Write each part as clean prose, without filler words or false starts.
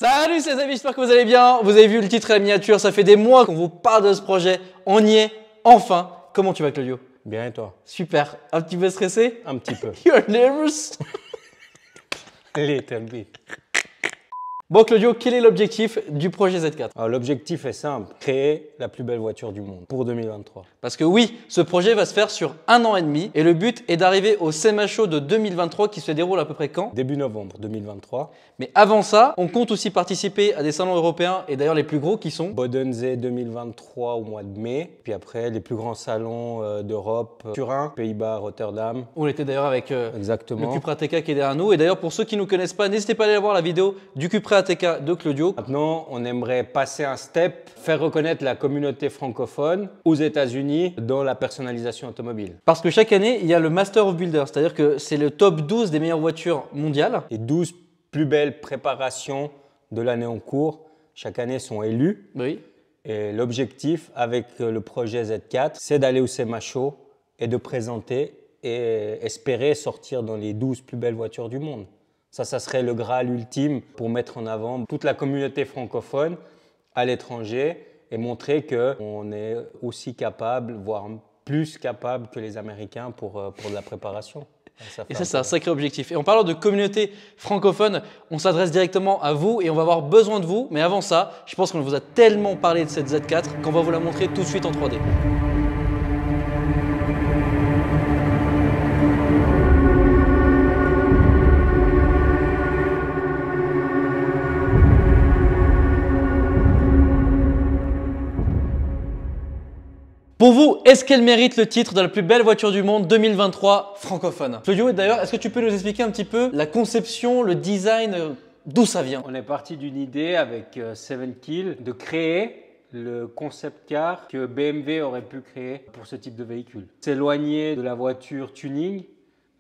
Salut les amis, j'espère que vous allez bien. Vous avez vu le titre et la miniature, ça fait des mois qu'on vous parle de ce projet. On y est, enfin. Comment tu vas, Claudio? Bien et toi? Super. Un petit peu stressé? Un petit peu. You're nervous? Little bit. Bon, Claudio, quel est l'objectif du projet Z4? Alors l'objectif est simple, créer la plus belle voiture du monde pour 2023. Parce que oui, ce projet va se faire sur 1 an et demi et le but est d'arriver au SEMA Show de 2023 qui se déroule à peu près quand? Début novembre 2023. Mais avant ça, on compte aussi participer à des salons européens et d'ailleurs les plus gros qui sont Bodensee 2023 au mois de mai. Puis après, les plus grands salons d'Europe, Turin, Pays-Bas, Rotterdam. On était d'ailleurs avec le Exactement. Cupra ATK qui est derrière nous. Et d'ailleurs, pour ceux qui ne nous connaissent pas, n'hésitez pas à aller voir la vidéo du Cupra ATK de Claudio. Maintenant, on aimerait passer un step, faire reconnaître la communauté francophone aux États-Unis dans la personnalisation automobile. Parce que chaque année, il y a le Master of Builder, c'est-à-dire que c'est le top 12 des meilleures voitures mondiales. Les 12 plus belles préparations de l'année en cours, chaque année, sont élues. Oui. Et l'objectif avec le projet Z4, c'est d'aller au SEMA Show et de présenter et espérer sortir dans les 12 plus belles voitures du monde. Ça serait le Graal ultime pour mettre en avant toute la communauté francophone à l'étranger et montrer qu'on est aussi capable, voire plus capable que les Américains pour de la préparation. Et ça, c'est un sacré objectif. Et en parlant de communauté francophone, on s'adresse directement à vous et on va avoir besoin de vous. Mais avant ça, je pense qu'on vous a tellement parlé de cette Z4 qu'on va vous la montrer tout de suite en 3D. Pour vous, est-ce qu'elle mérite le titre de la plus belle voiture du monde 2023 francophone? Claudio, d'ailleurs, est-ce que tu peux nous expliquer un petit peu la conception, le design, d'où ça vient? On est parti d'une idée avec Seven Kill de créer le concept car que BMW aurait pu créer pour ce type de véhicule. S'éloigner de la voiture tuning,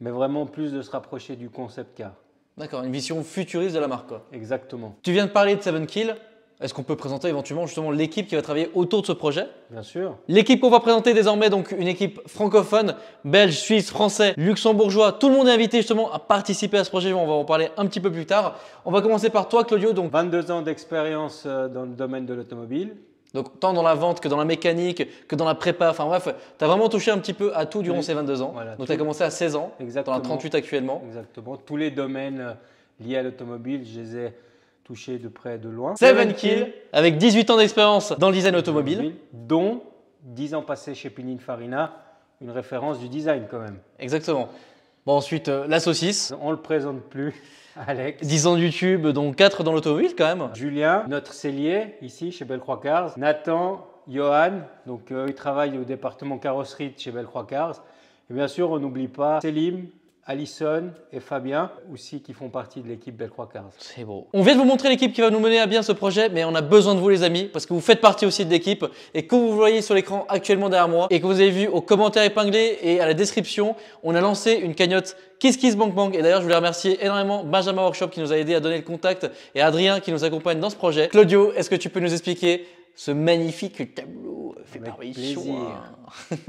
mais vraiment plus de se rapprocher du concept car. D'accord, une vision futuriste de la marque, quoi. Exactement. Tu viens de parler de Seven Kill. Est-ce qu'on peut présenter éventuellement justement l'équipe qui va travailler autour de ce projet? Bien sûr. L'équipe qu'on va présenter désormais, donc une équipe francophone, belge, suisse, français, luxembourgeois. Tout le monde est invité justement à participer à ce projet. On va en parler un petit peu plus tard. On va commencer par toi, Claudio. Donc 22 ans d'expérience dans le domaine de l'automobile. Donc tant dans la vente que dans la mécanique, que dans la prépa. Enfin bref, tu as vraiment touché un petit peu à tout durant ces 22 ans. Voilà, donc tu as commencé à 16 ans, exactement. tu en as 38 actuellement. Exactement. Tous les domaines liés à l'automobile, je les ai touché de près et de loin. Seven Kill, avec 18 ans d'expérience dans le design automobile. Dont 10 ans passés chez Pininfarina, une référence du design quand même. Exactement. Bon, ensuite, la saucisse. On ne le présente plus, Alex. 10 ans de YouTube, dont 4 dans l'automobile quand même. Julien, notre sellier ici chez Bellecroix Cars. Nathan, Johan, donc ils travaillent au département carrosserie chez Bellecroix Cars. Et bien sûr, on n'oublie pas Selim, Alison et Fabien aussi qui font partie de l'équipe Bellecroix Cars. C'est beau. On vient de vous montrer l'équipe qui va nous mener à bien ce projet, mais on a besoin de vous les amis parce que vous faites partie aussi de l'équipe et que vous voyez sur l'écran actuellement derrière moi et que vous avez vu aux commentaires épinglés et à la description, on a lancé une cagnotte KissKissBankBank et d'ailleurs je voulais remercier énormément Benjamin Workshop qui nous a aidé à donner le contact et Adrien qui nous accompagne dans ce projet. Claudio, est-ce que tu peux nous expliquer ce magnifique tableau fait par plaisir.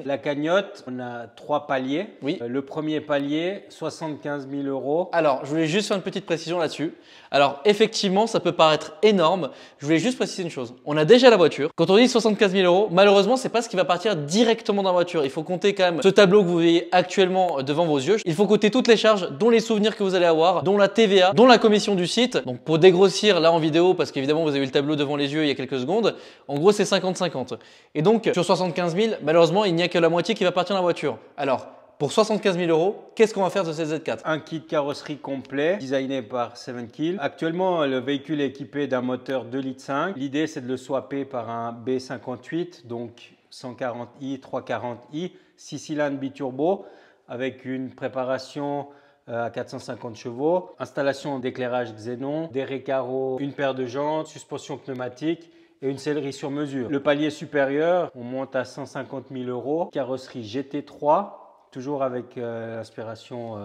La cagnotte, on a 3 paliers. Oui. Le premier palier, 75 000 €. Alors, je voulais juste faire une petite précision là-dessus. Alors, effectivement, ça peut paraître énorme. Je voulais juste préciser une chose. On a déjà la voiture. Quand on dit 75 000 €, malheureusement, c'est pas ce qui va partir directement dans la voiture. Il faut compter quand même ce tableau que vous voyez actuellement devant vos yeux. Il faut compter toutes les charges, dont les souvenirs que vous allez avoir, dont la TVA, dont la commission du site. Donc, pour dégrossir là en vidéo, parce qu'évidemment, vous avez eu le tableau devant les yeux il y a quelques secondes, en gros, c'est 50-50. Et donc, sur 75 000, malheureusement, il n'y a que la moitié qui va partir dans la voiture. Alors, pour 75 000 €, qu'est-ce qu'on va faire de cette Z4? Un kit carrosserie complet, designé par Seven Kill. Actuellement, le véhicule est équipé d'un moteur 2,5 litres. L'idée, c'est de le swapper par un B58, donc 140i, 340i, 6 cylindres biturbo, avec une préparation à 450 chevaux, installation d'éclairage xénon, des récarreaux, une paire de jantes, suspension pneumatique et une sellerie sur mesure. Le palier supérieur, on monte à 150 000 €. Carrosserie GT3, toujours avec l'inspiration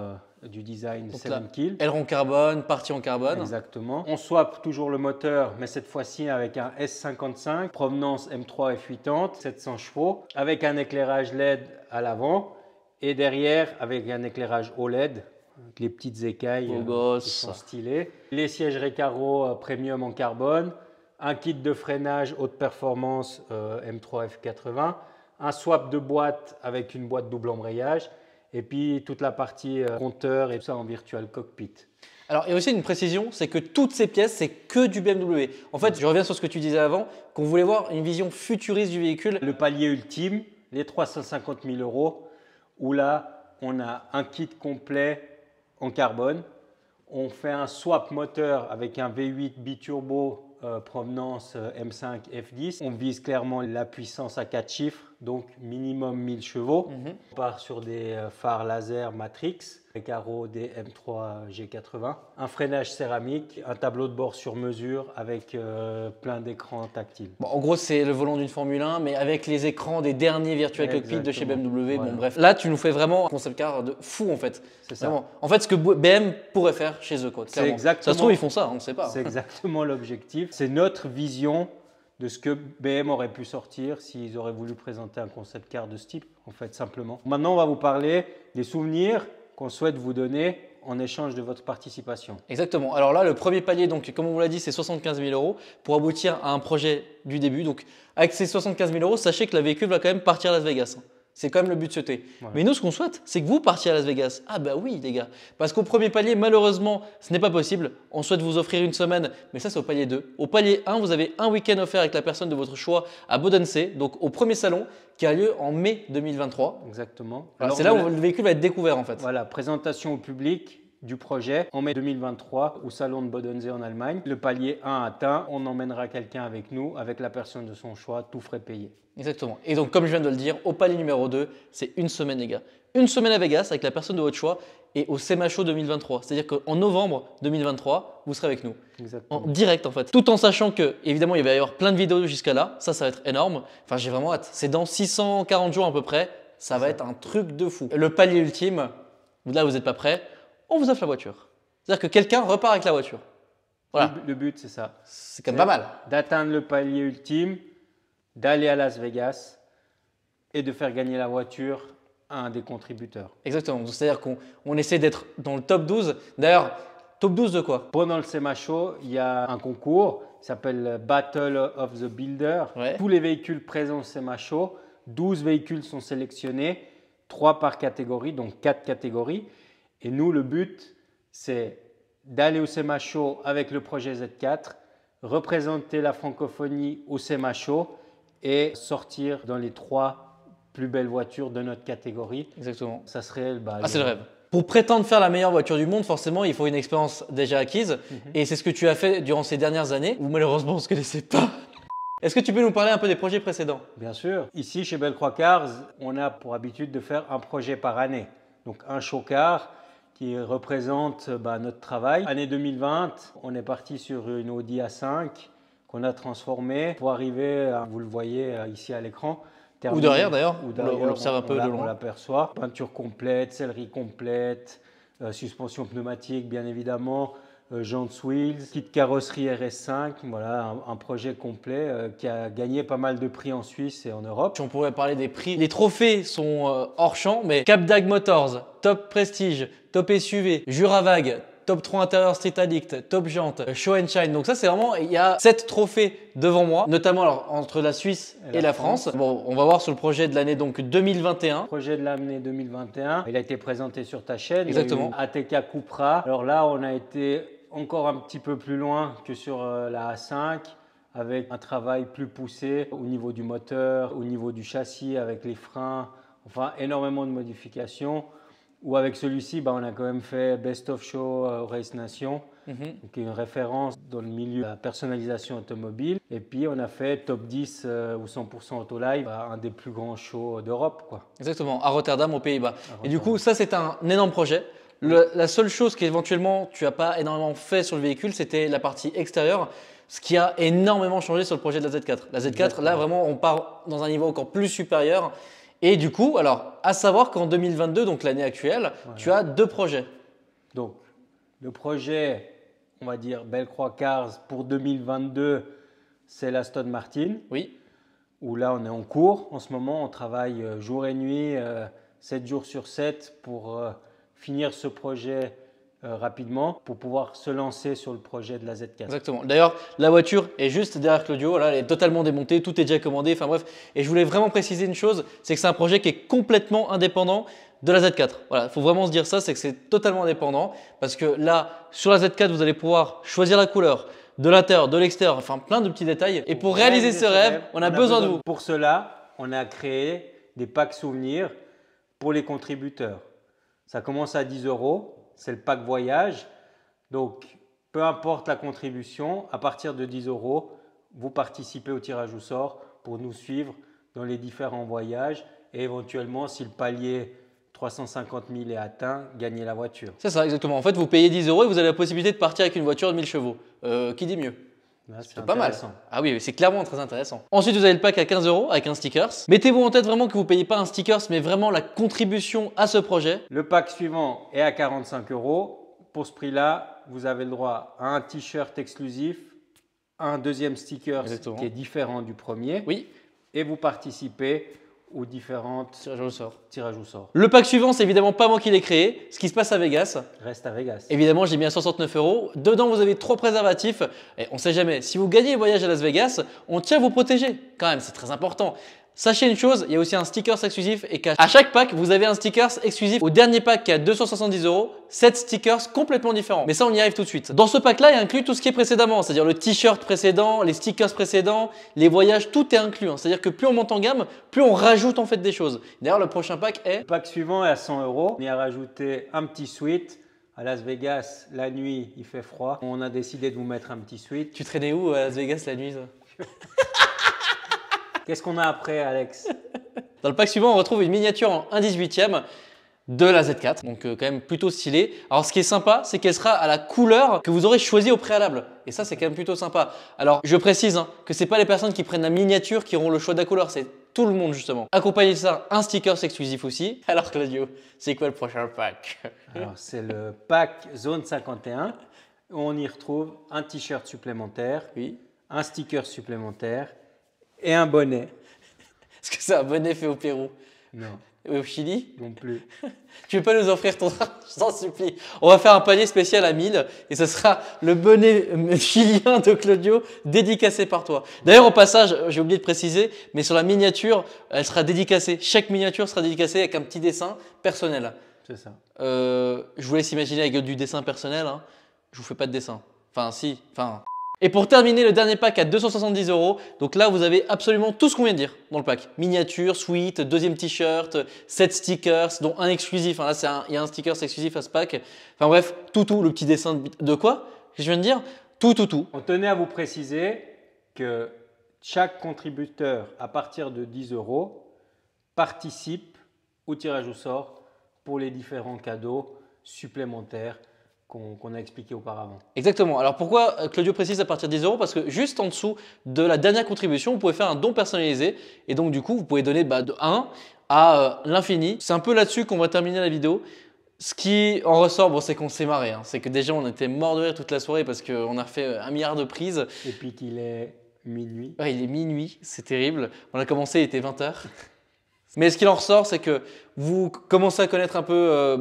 du design Seven Kill. Aileron carbone, partie en carbone. Exactement. On swap toujours le moteur, mais cette fois-ci avec un S55, provenance M3 F80, 700 chevaux, avec un éclairage LED à l'avant et derrière avec un éclairage OLED avec les petites écailles Beau qui gosse. sont stylées. Les sièges Recaro premium en carbone, un kit de freinage haute performance M3 F80, un swap de boîte avec une boîte double embrayage et puis toute la partie compteur et tout ça en virtual cockpit. Alors, il y a aussi une précision, c'est que toutes ces pièces, c'est que du BMW. En fait, je reviens sur ce que tu disais avant, qu'on voulait voir une vision futuriste du véhicule. Le palier ultime, les 350 000 €, où là, on a un kit complet en carbone. On fait un swap moteur avec un V8 biturbo provenance M5 F10. On vise clairement la puissance à 4 chiffres, donc minimum 1000 chevaux. On part sur des phares laser Matrix, Recaro des M3 G80, un freinage céramique, un tableau de bord sur mesure avec plein d'écrans tactiles. Bon, en gros, c'est le volant d'une Formule 1, mais avec les écrans des derniers Virtual Cockpit de chez BMW. Voilà. Bon, bref. Là, tu nous fais vraiment un concept car de fou, en fait. C'est ça. Vraiment. En fait, ce que BM pourrait faire chez eux, quoi. C'est Clairement. exactement- Ça se trouve, ils font ça, on ne sait pas. C'est exactement l'objectif. C'est notre vision de ce que BM aurait pu sortir s'ils auraient voulu présenter un concept car de ce type, en fait, simplement. Maintenant, on va vous parler des souvenirs qu'on souhaite vous donner en échange de votre participation. Exactement. Alors là, le premier palier, donc, comme on vous l'a dit, c'est 75 000 € pour aboutir à un projet du début. Donc, avec ces 75 000 €, sachez que le véhicule va quand même partir à Las Vegas. C'est quand même le but de ce thé. Ouais. Mais nous, ce qu'on souhaite, c'est que vous partiez à Las Vegas. Ah bah oui, les gars. Parce qu'au premier palier, malheureusement, ce n'est pas possible. On souhaite vous offrir une semaine, mais ça, c'est au palier 2. Au palier 1, vous avez un week-end offert avec la personne de votre choix à Bodensee, donc au premier salon qui a lieu en mai 2023. Exactement. Voilà, Alors, c'est là où le véhicule va être découvert en fait. Voilà, présentation au public du projet en mai 2023 au salon de Bodensee en Allemagne. Le palier 1 atteint, on emmènera quelqu'un avec nous, avec la personne de son choix, tout frais payé. Exactement. Et donc, comme je viens de le dire, au palier numéro 2, c'est une semaine, les gars. Une semaine à Vegas avec la personne de votre choix et au SEMA Show 2023. C'est-à-dire qu'en novembre 2023, vous serez avec nous. Exactement. En direct, en fait. Tout en sachant que, évidemment, il va y avoir plein de vidéos jusqu'à là. Ça va être énorme. Enfin, j'ai vraiment hâte. C'est dans 640 jours à peu près. Ça va être un truc de fou. Le palier ultime, là, vous n'êtes pas prêt. On vous offre la voiture. C'est-à-dire que quelqu'un repart avec la voiture. Voilà. Le but, c'est ça. C'est quand même pas mal. D'atteindre le palier ultime, d'aller à Las Vegas et de faire gagner la voiture à un des contributeurs. Exactement. Donc, c'est-à-dire qu'on essaie d'être dans le top 12. D'ailleurs, top 12 de quoi? Pendant le SEMA Show, il y a un concours qui s'appelle Battle of the Builder. Ouais. Tous les véhicules présents au SEMA Show, 12 véhicules sont sélectionnés, 3 par catégorie, donc 4 catégories. Et nous, le but, c'est d'aller au SEMA Show avec le projet Z4, représenter la francophonie au SEMA Show et sortir dans les 3 plus belles voitures de notre catégorie. Exactement. Ça serait C'est le rêve. Pour prétendre faire la meilleure voiture du monde, forcément, il faut une expérience déjà acquise. Et c'est ce que tu as fait durant ces dernières années, où malheureusement, on ne se connaissait pas. Est-ce que tu peux nous parler un peu des projets précédents? Bien sûr. Ici, chez Bellecroix Cars, on a pour habitude de faire un projet par année. Donc, un show car qui représente notre travail. Année 2020, on est parti sur une Audi A5 qu'on a transformée pour arriver, vous le voyez ici à l'écran. Ou derrière d'ailleurs, Ou derrière, on l'observe un peu de On loin. l'aperçoit. Peinture complète, sellerie complète, suspension pneumatique bien évidemment, jantes wheels, kit carrosserie RS5. Voilà, un projet complet qui a gagné pas mal de prix en Suisse et en Europe. Si on pourrait parler des prix, les trophées sont hors champ, mais Capdag Motors, Top Prestige, Top SUV, Juravag, Top 3 intérieur Street Addict, Top Jante, Show and Shine. Donc ça, c'est vraiment, il y a 7 trophées devant moi, notamment alors, entre la Suisse et la France. Bon, on va voir sur le projet de l'année donc 2021. Projet de l'année 2021, il a été présenté sur ta chaîne. Exactement. Il y a eu ATK Cupra. Alors là, on a été encore un petit peu plus loin que sur la A5, avec un travail plus poussé au niveau du moteur, au niveau du châssis, avec les freins, enfin énormément de modifications. Ou avec celui-ci, on a quand même fait Best of Show Race Nation, donc une référence dans le milieu de la personnalisation automobile. Et puis on a fait Top 10 ou 100% Autolive, un des plus grands shows d'Europe, quoi. Exactement, à Rotterdam, aux Pays-Bas. Et du coup, ça, c'est un énorme projet. La seule chose qu'éventuellement tu n'as pas énormément fait sur le véhicule, c'était la partie extérieure, ce qui a énormément changé sur le projet de la Z4. La Z4, Exactement. là, vraiment, on part dans un niveau encore plus supérieur. Et du coup, alors, à savoir qu'en 2022, donc l'année actuelle, tu as 2 projets. Donc, le projet, on va dire Bellecroix Cars pour 2022, c'est l'Aston Martin. Oui. Où là, on est en cours. En ce moment, on travaille jour et nuit, 7 jours sur 7 pour finir ce projet rapidement pour pouvoir se lancer sur le projet de la Z4. Exactement. D'ailleurs, la voiture est juste derrière Claudio. Là, elle est totalement démontée, tout est déjà commandé. Enfin bref. Et je voulais vraiment préciser une chose, c'est que c'est un projet qui est complètement indépendant de la Z4. Voilà, il faut vraiment se dire ça, c'est que c'est totalement indépendant parce que là, sur la Z4, vous allez pouvoir choisir la couleur de l'intérieur, de l'extérieur, enfin plein de petits détails. Et pour réaliser ce rêve, on a besoin de vous. Pour cela, on a créé des packs souvenirs pour les contributeurs. Ça commence à 10 €. C'est le pack voyage. Donc, peu importe la contribution, à partir de 10 €, vous participez au tirage au sort pour nous suivre dans les différents voyages et éventuellement, si le palier 350 000 est atteint, gagner la voiture. C'est ça, exactement. En fait, vous payez 10 € et vous avez la possibilité de partir avec une voiture de 1000 chevaux. Qui dit mieux? C'est pas mal. Ah oui, c'est clairement très intéressant. Ensuite, vous avez le pack à 15 € avec un stickers. Mettez-vous en tête vraiment que vous ne payez pas un stickers, mais vraiment la contribution à ce projet. Le pack suivant est à 45 €. Pour ce prix-là, vous avez le droit à un t-shirt exclusif, un deuxième sticker Exactement. qui est différent du premier. Oui. Et vous participez aux différentes tirages au sort. Le pack suivant, c'est évidemment pas moi qui l'ai créé. Ce qui se passe à Vegas. Reste à Vegas. Évidemment, j'ai mis à 69 €. Dedans, vous avez 3 préservatifs. Et on ne sait jamais, si vous gagnez le voyage à Las Vegas, on tient à vous protéger. Quand même, c'est très important. Sachez une chose, il y a aussi un stickers exclusif et à chaque pack, vous avez un stickers exclusif. Au dernier pack qui est à 270 €, 7 stickers complètement différents. Mais ça, on y arrive tout de suite. Dans ce pack-là, il inclut tout ce qui est précédemment, c'est-à-dire le t-shirt précédent, les stickers précédents, les voyages, tout est inclus. C'est-à-dire que plus on monte en gamme, plus on rajoute en fait des choses. D'ailleurs, le prochain pack est… Le pack suivant est à 100 €. On y a rajouté un petit suite. À Las Vegas, la nuit, il fait froid. On a décidé de vous mettre un petit suite. Tu traînais où à Las Vegas la nuit ça? Qu'est-ce qu'on a après, Alex? Dans le pack suivant, on retrouve une miniature en 1/18e de la Z4, donc quand même plutôt stylé. Alors ce qui est sympa, c'est qu'elle sera à la couleur que vous aurez choisie au préalable. Et ça, c'est quand même plutôt sympa. Alors je précise que ce n'est pas les personnes qui prennent la miniature qui auront le choix de la couleur, c'est tout le monde justement. Accompagné de ça, un sticker exclusif aussi. Alors Claudio, c'est quoi le prochain pack? Alors c'est le pack Zone 51. On y retrouve un t-shirt supplémentaire, oui, un sticker supplémentaire et un bonnet. Est-ce que c'est un bonnet fait au Pérou? Non. Au Chili? Non plus. Tu veux pas nous offrir ton… Je t'en supplie. On va faire un panier spécial à 1000 et ce sera le bonnet chilien de Claudio dédicacé par toi. D'ailleurs, au passage, j'ai oublié de préciser, mais sur la miniature, elle sera dédicacée. Chaque miniature sera dédicacée avec un petit dessin personnel. C'est ça. Je vous laisse imaginer avec du dessin personnel. Je vous fais pas de dessin. Enfin, si. Et pour terminer, le dernier pack à 270 €. Donc là, vous avez absolument tout ce qu'on vient de dire dans le pack. Miniature, suite, deuxième t-shirt, 7 stickers, dont un exclusif. Là, il y a un sticker exclusif à ce pack. Enfin bref, tout, le petit dessin de quoi je viens de dire? Tout. On tenait à vous préciser que chaque contributeur, à partir de 10 €, participe au tirage au sort pour les différents cadeaux supplémentaires qu'on a expliqué auparavant. Exactement. Alors pourquoi Claudio précise à partir de 10 €? Parce que juste en dessous de la dernière contribution, vous pouvez faire un don personnalisé. Et donc du coup, vous pouvez donner de 1 à l'infini. C'est un peu là-dessus qu'on va terminer la vidéo. Ce qui en ressort, c'est qu'on s'est marré. C'est que déjà, on était mort de rire toute la soirée parce qu'on a fait 1 milliard de prises. Et puis qu'il est minuit. Ouais, il est minuit, c'est terrible. On a commencé, il était 20 h. Mais ce qu'il en ressort, c'est que vous commencez à connaître un peu…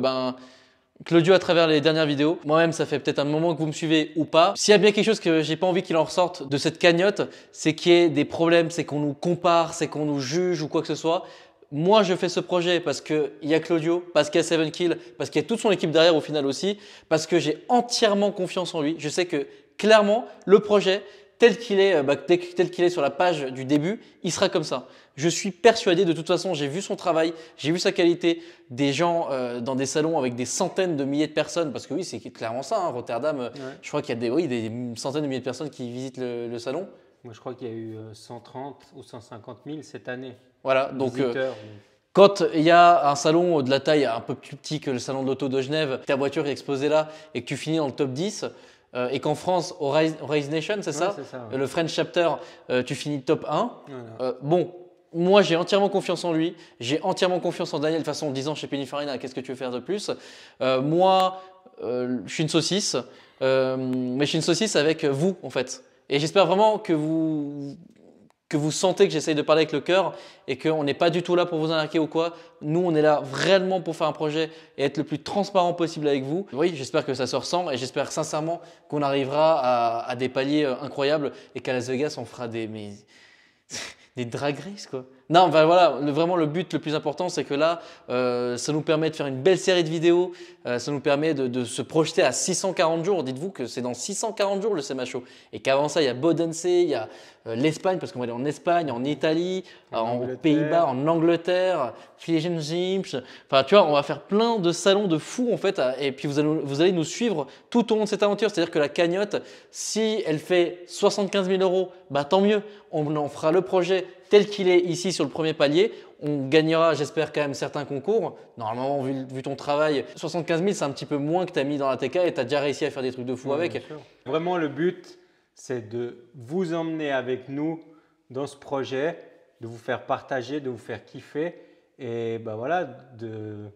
Claudio à travers les dernières vidéos. Moi-même, ça fait peut-être un moment que vous me suivez ou pas. S'il y a bien quelque chose que j'ai pas envie qu'il en ressorte de cette cagnotte, c'est qu'il y ait des problèmes, c'est qu'on nous compare, c'est qu'on nous juge ou quoi que ce soit. Moi, je fais ce projet parce qu'il y a Claudio, parce qu'il y a 7Kill, parce qu'il y a toute son équipe derrière au final aussi, parce que j'ai entièrement confiance en lui. Je sais que clairement, le projet, tel qu'il est sur la page du début, il sera comme ça. Je suis persuadé, de toute façon, j'ai vu son travail, j'ai vu sa qualité, des gens dans des salons avec des centaines de milliers de personnes, parce que oui, c'est clairement ça, Rotterdam, ouais. Je crois qu'il y a des centaines de milliers de personnes qui visitent le salon. Moi, je crois qu'il y a eu 130 ou 150 000 cette année. Voilà, donc quand il y a un salon de la taille un peu plus petit que le salon de l'auto de Genève, ta voiture est exposée là et que tu finis dans le top 10, et qu'en France, au Rise Nation, c'est ça, ouais. Le French Chapter, tu finis top 1. Voilà. Moi, j'ai entièrement confiance en lui. J'ai entièrement confiance en Daniel. De toute façon, en 10 ans chez Pininfarina, qu'est-ce que tu veux faire de plus? Moi, je suis une saucisse, mais je suis une saucisse avec vous, en fait. Et j'espère vraiment que que vous sentez que j'essaye de parler avec le cœur et qu'on n'est pas du tout là pour vous arnaquer ou quoi. Nous, on est là vraiment pour faire un projet et être le plus transparent possible avec vous. Oui, j'espère que ça se ressent et j'espère sincèrement qu'on arrivera à des paliers incroyables et qu'à Las Vegas, on fera des drag races quoi. Non, ben voilà, vraiment le but le plus important, c'est que là, ça nous permet de faire une belle série de vidéos, ça nous permet de se projeter à 640 jours. Dites-vous que c'est dans 640 jours le CMA Show. Et qu'avant ça, il y a Bodensee, il y a l'Espagne, parce qu'on va aller en Espagne, en Italie, en Pays-Bas, en Angleterre, Fliegen Gyms. Enfin, tu vois, on va faire plein de salons de fous en fait. Et puis vous allez nous suivre tout au long de cette aventure. C'est-à-dire que la cagnotte, si elle fait 75 000 €, bah tant mieux. On en fera le projet tel qu'il est ici sur le premier palier. On gagnera, j'espère, quand même certains concours. Normalement, vu ton travail, 75 000, c'est un petit peu moins que tu as mis dans la TK et tu as déjà réussi à faire des trucs de fou avec. Vraiment, le but, c'est de vous emmener avec nous dans ce projet, de vous faire partager, de vous faire kiffer et ben voilà, de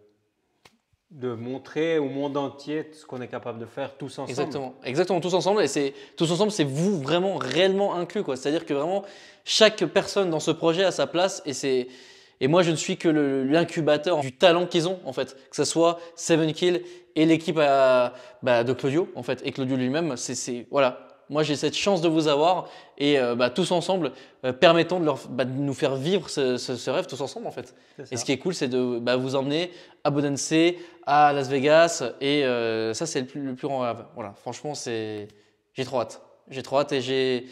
montrer au monde entier ce qu'on est capable de faire tous ensemble. Exactement, tous ensemble. Et tous ensemble, c'est vous vraiment réellement inclus, quoi. C'est-à-dire que vraiment, chaque personne dans ce projet a sa place et moi, je ne suis que l'incubateur du talent qu'ils ont, en fait. Que ce soit 7Kill et l'équipe de Claudio, en fait, et Claudio lui-même. Voilà. Moi, j'ai cette chance de vous avoir et tous ensemble, permettons de nous faire vivre ce rêve tous ensemble, en fait. Et ce qui est cool, c'est de vous emmener à Bodensee, à Las Vegas et ça, c'est le plus grand rêve. Voilà, franchement, j'ai trop hâte. J'ai trop hâte et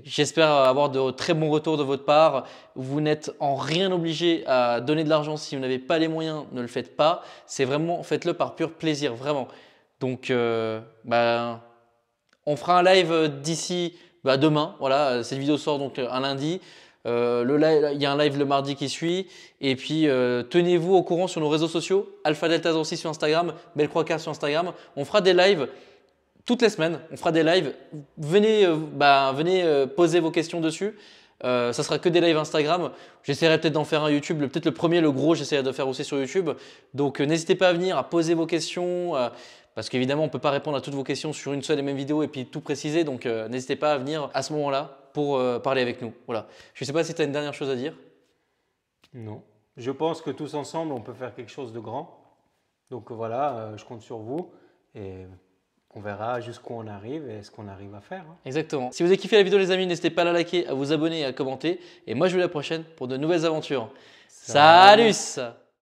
j'espère avoir de très bons retours de votre part. Vous n'êtes en rien obligé à donner de l'argent. Si vous n'avez pas les moyens, ne le faites pas. C'est vraiment, faites-le par pur plaisir, vraiment. Donc, on fera un live d'ici demain. Voilà, cette vidéo sort donc un lundi. Il y a un live le mardi qui suit. Et puis, tenez-vous au courant sur nos réseaux sociaux. Alpha Delta 06 sur Instagram, Belcroix sur Instagram. On fera des lives toutes les semaines. On fera des lives. Venez poser vos questions dessus. Ça sera que des lives Instagram. J'essaierai peut-être d'en faire un YouTube. Peut-être le premier, le gros, j'essaierai de faire aussi sur YouTube. Donc, n'hésitez pas à venir, à poser vos questions. Parce qu'évidemment, on ne peut pas répondre à toutes vos questions sur une seule et même vidéo et puis tout préciser. Donc, n'hésitez pas à venir à ce moment-là pour parler avec nous. Voilà. Je ne sais pas si tu as une dernière chose à dire. Non. Je pense que tous ensemble, on peut faire quelque chose de grand. Donc voilà, je compte sur vous et on verra jusqu'où on arrive et ce qu'on arrive à faire. Hein. Exactement. Si vous avez kiffé la vidéo, les amis, n'hésitez pas à la liker, à vous abonner et à commenter. Et moi, je vous dis à la prochaine pour de nouvelles aventures. Salut!